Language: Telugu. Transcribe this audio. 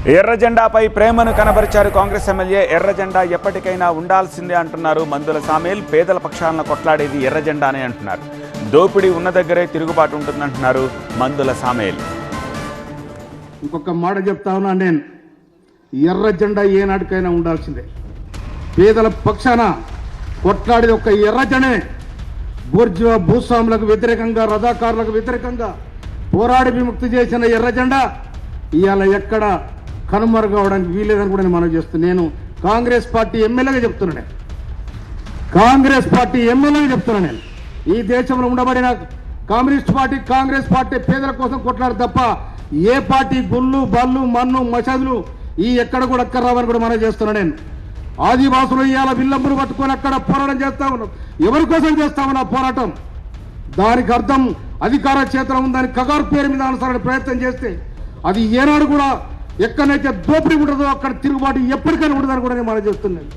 ఎర్ర జెండాపై ప్రేమను కనబరిచారు కాంగ్రెస్ ఎమ్మెల్యే. ఎర్ర జెండా ఎప్పటికైనా ఉండాల్సిందే అంటున్నారు మందుల సామేల్. పేదల పక్షాలను కొట్లాడేది ఎర్ర జెండానే అంటున్నారు. దోపిడీ ఉన్న దగ్గరే తిరుగుబాటు ఉంటుందంటున్నారు మందుల సామేల్. ఇంకొక మాట చెప్తా ఉన్నా, నేను ఎర్ర జెండా ఏనాటికైనా ఉండాల్సిందే. పేదల పక్షాన కొట్లాడేది ఒక ఎర్ర జెండే. బూర్జువా భూస్వాములకు వ్యతిరేకంగా, రజాకారులకు వ్యతిరేకంగా పోరాడి విముక్తి చేసిన ఎర్ర జెండా ఇవాళ ఎక్కడ కనుమరుగవడానికి వీలేదని కూడా నేను మనవి చేస్తున్నాను. నేను కాంగ్రెస్ పార్టీ ఎమ్మెల్యేగా చెప్తున్నాను. కాంగ్రెస్ పార్టీ ఎమ్మెల్యేగా చెప్తున్నాను. నేను ఈ దేశంలో ఉండబడిన కమ్యూనిస్ట్ పార్టీ, కాంగ్రెస్ పార్టీ పేదల కోసం కొట్లాడు తప్ప ఏ పార్టీ గుళ్ళు బళ్ళు మన్ను మసదులు ఈ ఎక్కడ కూడా అక్కర్రావని కూడా మనం చేస్తున్నాను. నేను ఆదివాసులు ఇవాళ విల్లంబులు పట్టుకొని అక్కడ పోరాటం చేస్తా ఉన్నాం. ఎవరి కోసం చేస్తామన్నా పోరాటం? దానికి అర్థం అధికార చేతిలో ఉందని కగారు పేరు మీద అనుసరణ ప్రయత్నం చేస్తే అది ఏనాడు కూడా ఎక్కడైతే దోపిడీ ఉంటుందో అక్కడ తిరుగుబాటు ఎప్పటికైనా ఉంటుందని కూడా నేను మనం చేస్తున్నాను.